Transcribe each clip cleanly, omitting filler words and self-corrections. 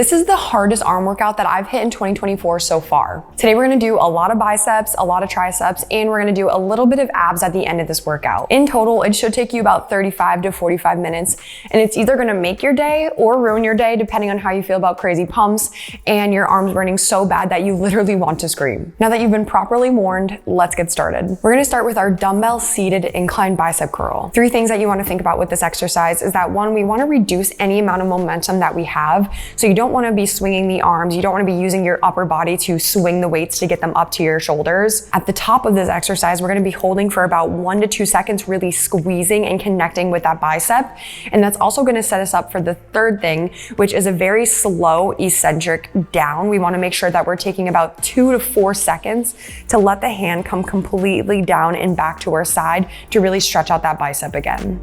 This is the hardest arm workout that I've hit in 2024 so far. Today we're gonna do a lot of biceps, a lot of triceps, and we're gonna do a little bit of abs at the end of this workout. In total, it should take you about 35 to 45 minutes, and it's either gonna make your day or ruin your day depending on how you feel about crazy pumps and your arms burning so bad that you literally want to scream. Now that you've been properly warned, let's get started. We're gonna start with our dumbbell seated incline bicep curl. 3 things that you wanna think about with this exercise is that 1, we wanna reduce any amount of momentum that we have. So you don't want to be swinging the arms. You don't want to be using your upper body to swing the weights to get them up to your shoulders. At the top of this exercise, we're going to be holding for about 1 to 2 seconds, really squeezing and connecting with that bicep. And that's also going to set us up for the 3rd thing, which is a very slow eccentric down. We want to make sure that we're taking about 2 to 4 seconds to let the hand come completely down and back to our side to really stretch out that bicep again.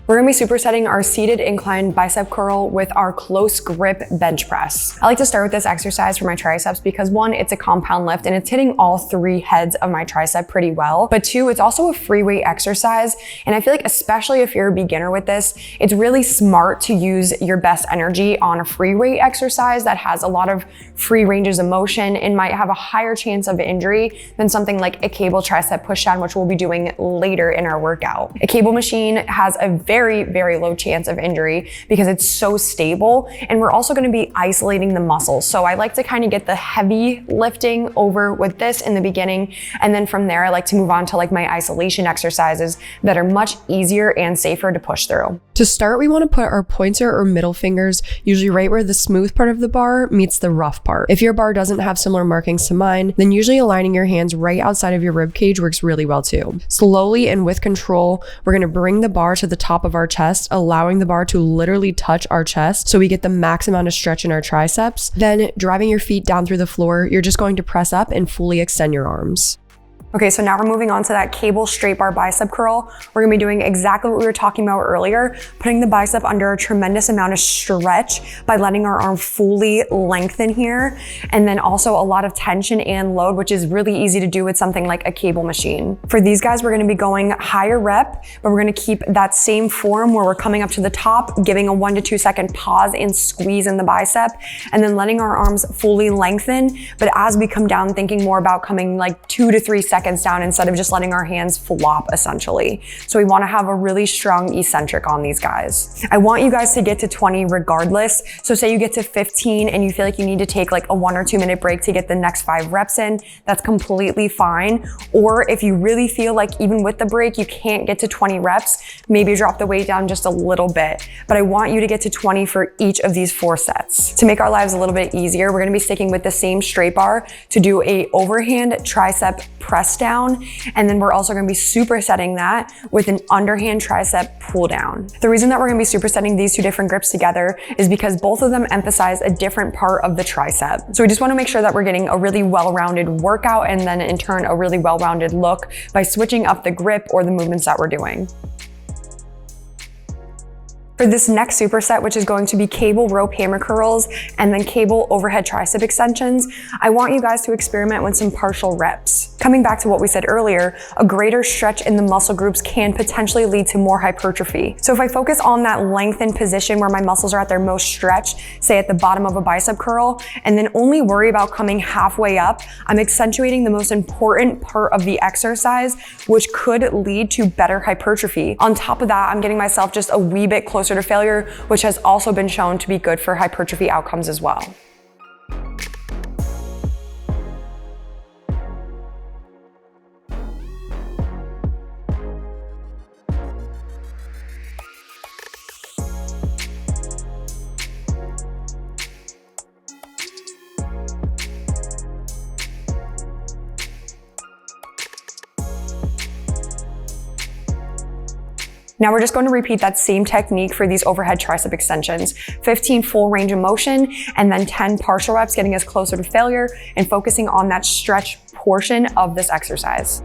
We're gonna be supersetting our seated incline bicep curl with our close grip bench press. I like to start with this exercise for my triceps because 1, it's a compound lift and it's hitting all 3 heads of my tricep pretty well. But 2, it's also a free weight exercise. And I feel like especially if you're a beginner with this, it's really smart to use your best energy on a free weight exercise that has a lot of free ranges of motion and might have a higher chance of injury than something like a cable tricep push down, which we'll be doing later in our workout. A cable machine has a very low chance of injury because it's so stable, and we're also going to be isolating the muscles. So I like to kind of get the heavy lifting over with this in the beginning, and then from there I like to move on to like my isolation exercises that are much easier and safer to push through. To start, we want to put our pointer or middle fingers usually right where the smooth part of the bar meets the rough part. If your bar doesn't have similar markings to mine, then usually aligning your hands right outside of your rib cage works really well too. Slowly and with control, we're going to bring the bar to the top of our chest, allowing the bar to literally touch our chest so we get the max amount of stretch in our triceps. Then driving your feet down through the floor, you're just going to press up and fully extend your arms. Okay, so now we're moving on to that cable straight bar bicep curl. We're gonna be doing exactly what we were talking about earlier, putting the bicep under a tremendous amount of stretch by letting our arm fully lengthen here, and then also a lot of tension and load, which is really easy to do with something like a cable machine. For these guys, we're gonna be going higher rep, but we're gonna keep that same form where we're coming up to the top, giving a 1 to 2 second pause and squeeze in the bicep, and then letting our arms fully lengthen. But as we come down, thinking more about coming like 2 to 3 seconds down instead of just letting our hands flop essentially. So we want to have a really strong eccentric on these guys. I want you guys to get to 20 regardless. So say you get to 15 and you feel like you need to take like a 1 or 2 minute break to get the next 5 reps in, that's completely fine. Or if you really feel like even with the break, you can't get to 20 reps, maybe drop the weight down just a little bit. But I want you to get to 20 for each of these 4 sets. To make our lives a little bit easier, we're going to be sticking with the same straight bar to do a overhand tricep press down, and then we're also going to be supersetting that with an underhand tricep pull down. The reason that we're going to be supersetting these 2 different grips together is because both of them emphasize a different part of the tricep. So we just want to make sure that we're getting a really well-rounded workout and then in turn a really well-rounded look by switching up the grip or the movements that we're doing. For this next superset, which is going to be cable rope hammer curls and then cable overhead tricep extensions, I want you guys to experiment with some partial reps. Coming back to what we said earlier, a greater stretch in the muscle groups can potentially lead to more hypertrophy. So if I focus on that lengthened position where my muscles are at their most stretched, say at the bottom of a bicep curl, and then only worry about coming halfway up, I'm accentuating the most important part of the exercise, which could lead to better hypertrophy. On top of that, I'm getting myself just a wee bit closer to failure, which has also been shown to be good for hypertrophy outcomes as well. Now we're just going to repeat that same technique for these overhead tricep extensions. 15 full range of motion and then 10 partial reps, getting us closer to failure and focusing on that stretch portion of this exercise.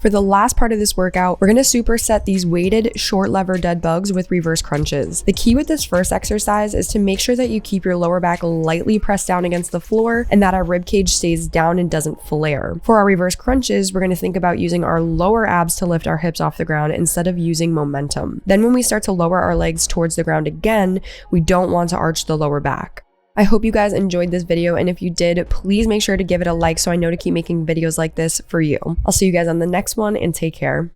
For For the last part of this workout, we're gonna superset these weighted short lever dead bugs with reverse crunches. The key with this first exercise is to make sure that you keep your lower back lightly pressed down against the floor and that our rib cage stays down and doesn't flare. For our reverse crunches, we're gonna think about using our lower abs to lift our hips off the ground instead of using momentum. Then when we start to lower our legs towards the ground again, we don't want to arch the lower back. I hope you guys enjoyed this video, and if you did, please make sure to give it a like so I know to keep making videos like this for you. I'll see you guys on the next one, and take care.